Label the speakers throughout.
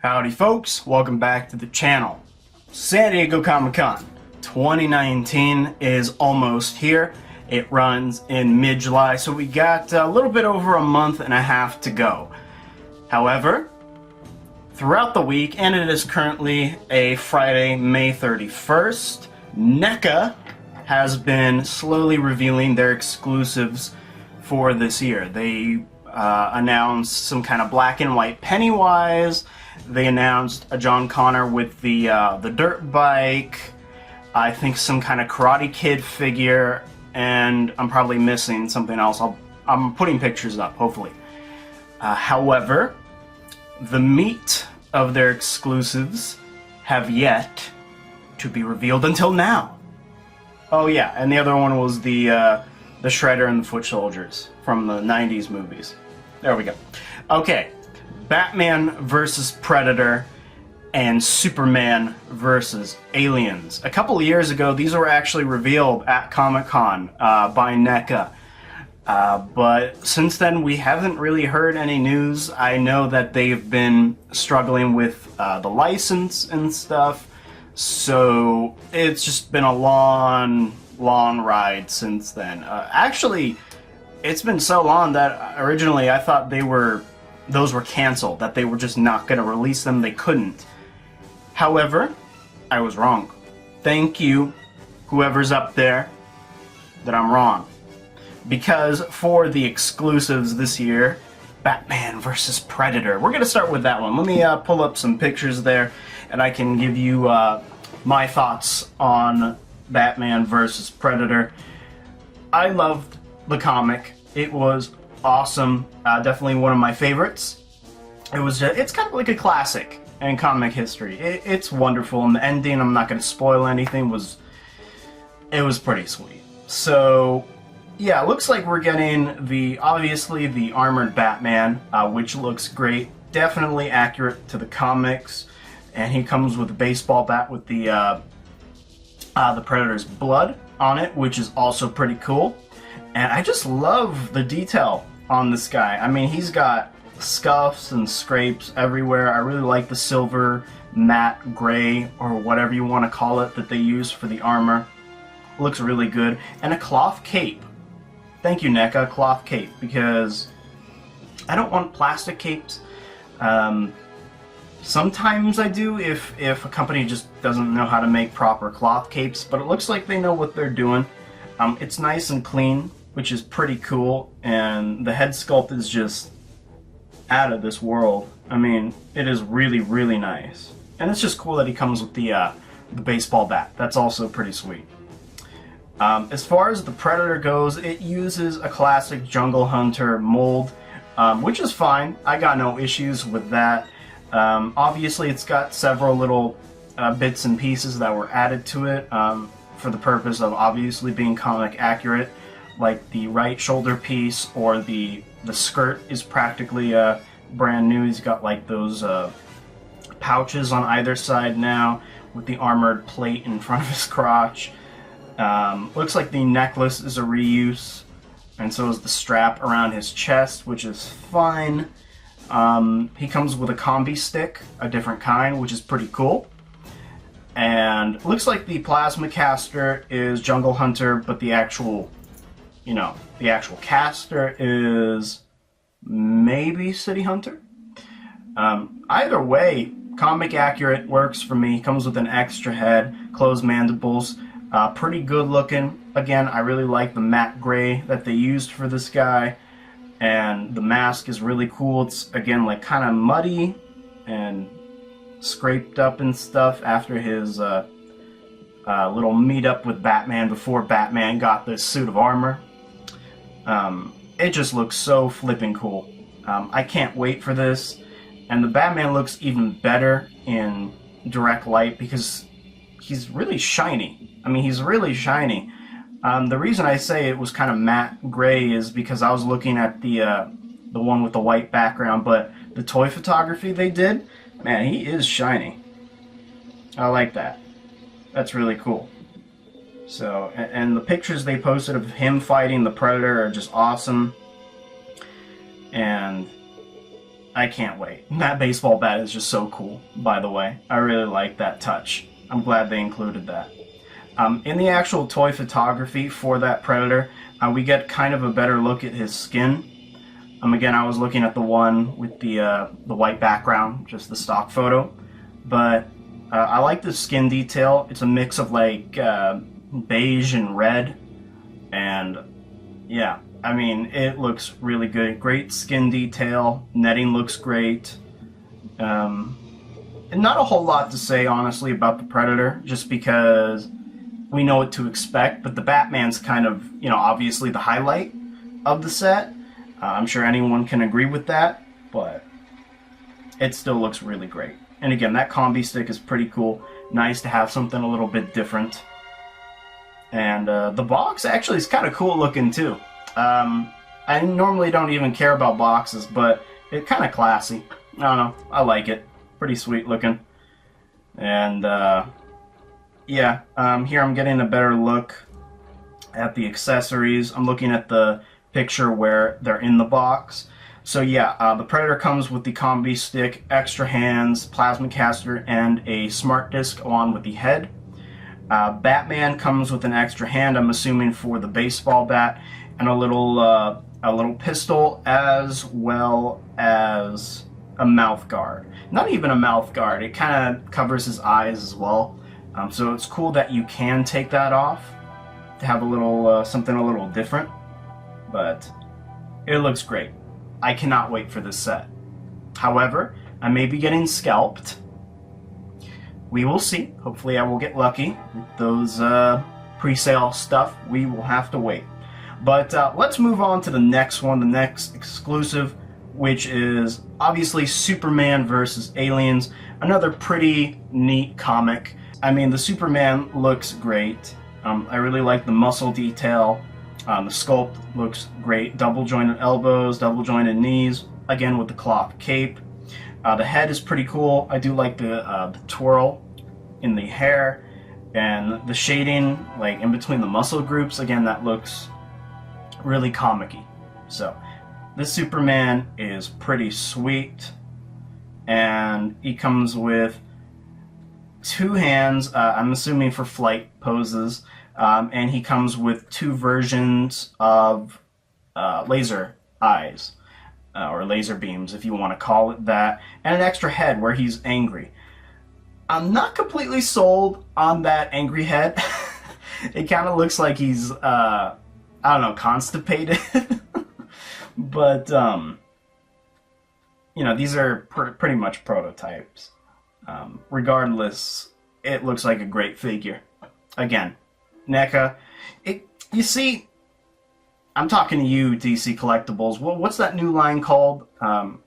Speaker 1: Howdy folks, welcome back to the channel. San Diego Comic-Con 2019 is almost here. It runs in mid-July, so we got a little bit over a month and a half to go. However, throughout the week, and it is currently a Friday, May 31st, NECA has been slowly revealing their exclusives for this year. They announced some kind of black and white Pennywise. They announced a John Connor with the dirt bike. I think some kind of Karate Kid figure, and I'm probably missing something else. I'm putting pictures up, hopefully. However, the meat of their exclusives have yet to be revealed until now. Oh yeah, and the other one was the Shredder and the Foot Soldiers from the 90s movies. There we go. Okay, Batman vs. Predator and Superman vs. Aliens. A couple of years ago, these were actually revealed at Comic-Con by NECA. But since then, we haven't really heard any news. I know that they've been struggling with the license and stuff. So it's just been a long ride since then. Actually, it's been so long that originally I thought those were canceled, that they were just not going to release them. They couldn't. However, I was wrong. Thank you, whoever's up there, that I'm wrong. Because for the exclusives this year, Batman vs. Predator. We're going to start with that one. Let me pull up some pictures there, and I can give you my thoughts on Batman vs. Predator. I loved the comic. It was awesome. Definitely one of my favorites. It's kind of like a classic in comic history. It's wonderful, and the ending, I'm not going to spoil anything, it was pretty sweet. So yeah, it looks like we're getting obviously the armored Batman, which looks great. Definitely accurate to the comics, and he comes with a baseball bat with the Predator's blood on it, which is also pretty cool. And I just love the detail on this guy. I mean, he's got scuffs and scrapes everywhere. I really like the silver, matte, gray, or whatever you want to call it that they use for the armor. Looks really good. And a cloth cape. Thank you, NECA, cloth cape, because I don't want plastic capes. Sometimes I do if a company just doesn't know how to make proper cloth capes, but it looks like they know what they're doing. It's nice and clean, which is pretty cool, and the head sculpt is just out of this world. I mean, it is really, really nice. And it's just cool that he comes with the baseball bat. That's also pretty sweet. As far as the Predator goes, it uses a classic Jungle Hunter mold, which is fine. I got no issues with that. Obviously, it's got several little bits and pieces that were added to it for the purpose of obviously being comic accurate, like the right shoulder piece or the skirt is practically brand new. He's got like those pouches on either side now with the armored plate in front of his crotch. Looks like the necklace is a reuse, and so is the strap around his chest, which is fine. He comes with a combi stick, a different kind, which is pretty cool. And looks like the plasma caster is Jungle Hunter, but the actual caster is maybe City Hunter. Either way, comic accurate works for me. Comes with an extra head, closed mandibles. Pretty good looking. Again, I really like the matte gray that they used for this guy, and the mask is really cool. It's again like kind of muddy and scraped up and stuff after his little meetup with Batman before Batman got this suit of armor. It just looks so flipping cool. I can't wait for this, and the Batman looks even better in direct light because he's really shiny. I mean, he's really shiny. The reason I say it was kind of matte gray is because I was looking at the one with the white background, but the toy photography they did, man, he is shiny. I like that. That's really cool. So, and the pictures they posted of him fighting the Predator are just awesome. And I can't wait. That baseball bat is just so cool, by the way. I really like that touch. I'm glad they included that. In the actual toy photography for that Predator, we get kind of a better look at his skin. Again, I was looking at the one with the white background, just the stock photo. But I like the skin detail. It's a mix of like beige and red. And yeah, I mean, it looks really good. Great skin detail. Netting looks great. And not a whole lot to say, honestly, about the Predator, just because we know what to expect. But the Batman's kind of, you know, obviously the highlight of the set. I'm sure anyone can agree with that, but it still looks really great. And again, that combi stick is pretty cool. Nice to have something a little bit different. And the box actually is kind of cool looking too. I normally don't even care about boxes, but it's kind of classy. I don't know. I like it. Pretty sweet looking. And yeah, here I'm getting a better look at the accessories. I'm looking at the picture where they're in the box. So yeah, the Predator comes with the combi stick, extra hands, plasma caster, and a smart disc along with the head. Batman comes with an extra hand, I'm assuming for the baseball bat, and a little pistol, as well as a mouth guard. Not even a mouth guard, it kind of covers his eyes as well. So it's cool that you can take that off to have a little something a little different. But it looks great. I cannot wait for this set. However, I may be getting scalped. We will see. Hopefully I will get lucky with those pre-sale stuff. We will have to wait. But let's move on to the next one, the next exclusive, which is obviously Superman versus Aliens. Another pretty neat comic. I mean, the Superman looks great. I really like the muscle detail. The sculpt looks great. Double jointed elbows, double jointed knees, again with the cloth cape. The head is pretty cool. I do like the twirl in the hair and the shading like in between the muscle groups. Again, that looks really comic-y. So this Superman is pretty sweet, and he comes with two hands, I'm assuming for flight poses. And he comes with two versions of laser eyes, or laser beams, if you want to call it that, and an extra head where he's angry. I'm not completely sold on that angry head. It kind of looks like he's, I don't know, constipated. But, you know, these are pretty much prototypes. Regardless, it looks like a great figure. Again, NECA. You see, I'm talking to you, DC Collectibles. What's that new line called? I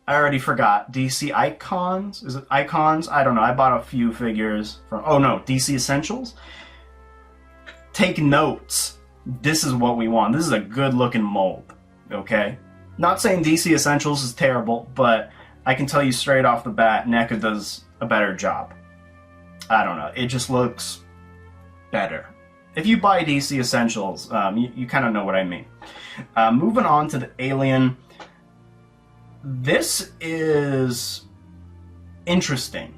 Speaker 1: already forgot. DC Icons? Is it Icons? I don't know. I bought a few figures from... Oh no, DC Essentials? Take notes. This is what we want. This is a good looking mold. Okay? Not saying DC Essentials is terrible, but I can tell you straight off the bat, NECA does a better job. I don't know. It just looks better. If you buy DC Essentials, you kind of know what I mean. Moving on to the Alien. This is interesting.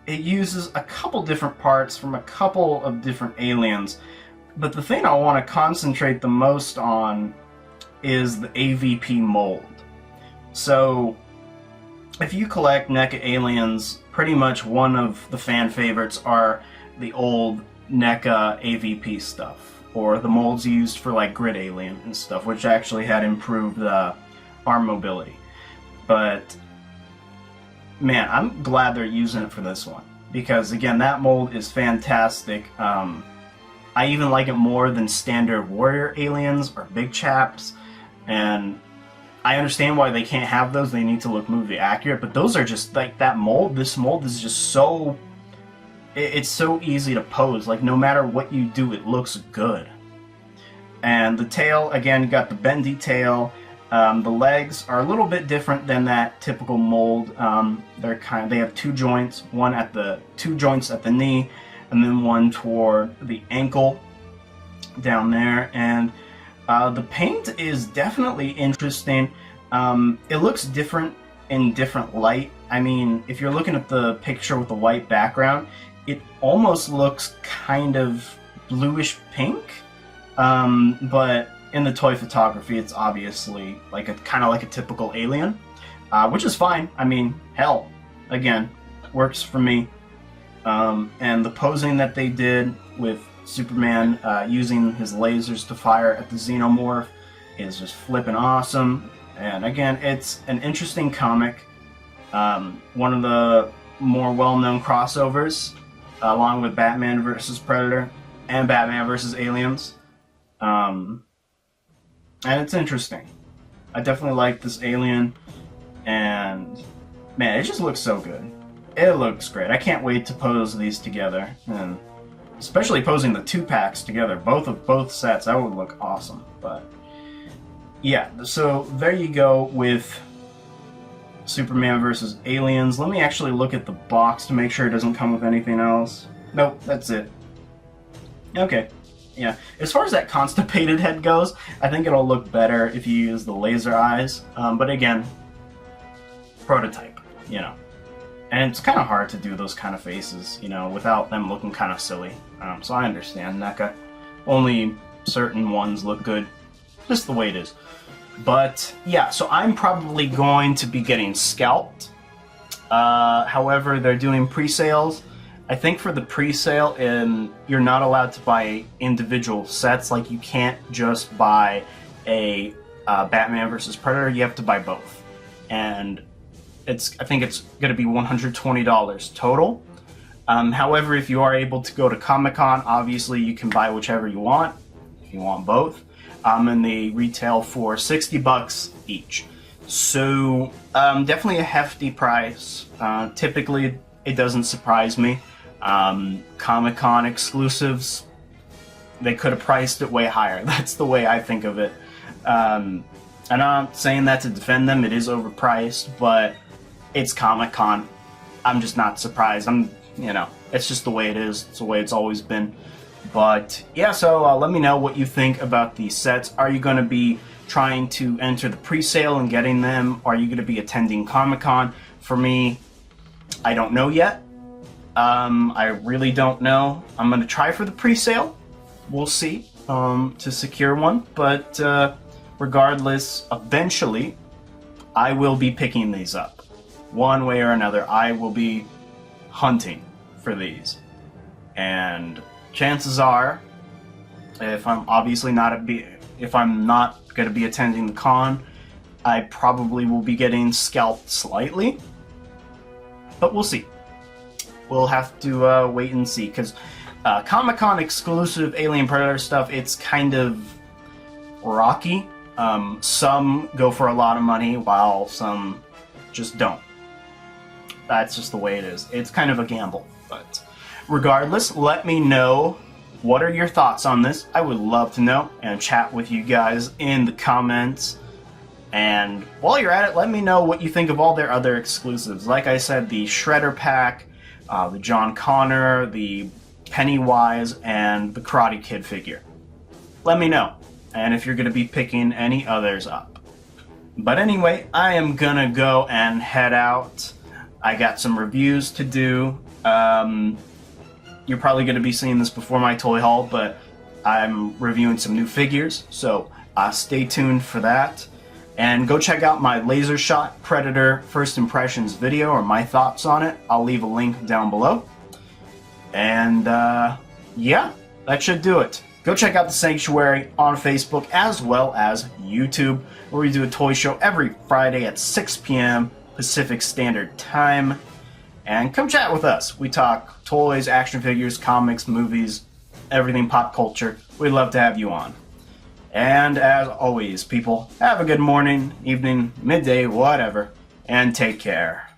Speaker 1: It uses a couple different parts from a couple of different aliens, but the thing I want to concentrate the most on is the AVP mold. So, if you collect NECA Aliens, pretty much one of the fan favorites are the old NECA AVP stuff, or the molds used for like Grid Alien and stuff, which actually had improved arm mobility. But man, I'm glad they're using it for this one, because again, that mold is fantastic. I even like it more than standard Warrior Aliens or Big Chaps, and I understand why they can't have those. They need to look movie accurate, but those are just like that mold. This mold is just so... It's so easy to pose. Like, no matter what you do, it looks good. And the tail, again, you got the bendy tail. The legs are a little bit different than that typical mold. They have two joints, two joints at the knee, and then one toward the ankle down there. And the paint is definitely interesting. It looks different in different light. I mean, if you're looking at the picture with the white background, it almost looks kind of bluish pink, but in the toy photography, it's obviously like kind of like a typical alien, which is fine. I mean, hell, again, works for me. And the posing that they did with Superman using his lasers to fire at the Xenomorph is just flippin' awesome. And again, it's an interesting comic. One of the more well-known crossovers, along with Batman vs. Predator and Batman vs. Aliens. And it's interesting. I definitely like this alien, and man, it just looks so good. It looks great. I can't wait to pose these together, and especially posing the 2-packs together, both sets. That would look awesome. But yeah, so there you go with Superman vs. Aliens. Let me actually look at the box to make sure it doesn't come with anything else. Nope, that's it. Okay. Yeah, as far as that constipated head goes, I think it'll look better if you use the laser eyes. But again, prototype, you know. And it's kind of hard to do those kind of faces, you know, without them looking kind of silly. So I understand, NECA. Only certain ones look good, just the way it is. But yeah, so I'm probably going to be getting scalped. However, they're doing pre-sales. I think for the pre-sale, you're not allowed to buy individual sets. Like, you can't just buy a Batman vs. Predator. You have to buy both. And I think it's going to be $120 total. However, if you are able to go to Comic-Con, obviously you can buy whichever you want, if you want both. And they retail for $60 each. So, definitely a hefty price. Typically, it doesn't surprise me. Comic-Con exclusives, they could have priced it way higher. That's the way I think of it. And I'm not saying that to defend them. It is overpriced, but it's Comic-Con. I'm just not surprised. You know, it's just the way it is. It's the way it's always been. But yeah, so let me know what you think about these sets. Are you going to be trying to enter the pre-sale and getting them? Are you going to be attending Comic-Con? For me, I don't know yet. I really don't know. I'm going to try for the pre-sale. We'll see, to secure one. But regardless, eventually, I will be picking these up. One way or another, I will be hunting for these. And chances are, if I'm obviously if I'm not going to be attending the con, I probably will be getting scalped slightly. But we'll see. We'll have to wait and see, because Comic-Con exclusive Alien Predator stuff, it's kind of rocky. Some go for a lot of money, while some just don't. That's just the way it is. It's kind of a gamble. But regardless, let me know, what are your thoughts on this? I would love to know and chat with you guys in the comments. And while you're at it, let me know what you think of all their other exclusives. Like I said, the Shredder pack, the John Connor, the Pennywise, and the Karate Kid figure. Let me know. And if you're going to be picking any others up. But anyway, I am going to go and head out. I got some reviews to do. You're probably going to be seeing this before my toy haul, but I'm reviewing some new figures, so stay tuned for that. And go check out my Laser Shot Predator First Impressions video, or my thoughts on it. I'll leave a link down below. And yeah, that should do it. Go check out The Sanctuary on Facebook as well as YouTube, where we do a toy show every Friday at 6 p.m. Pacific Standard Time. And come chat with us. We talk toys, action figures, comics, movies, everything pop culture. We'd love to have you on. And as always, people, have a good morning, evening, midday, whatever, and take care.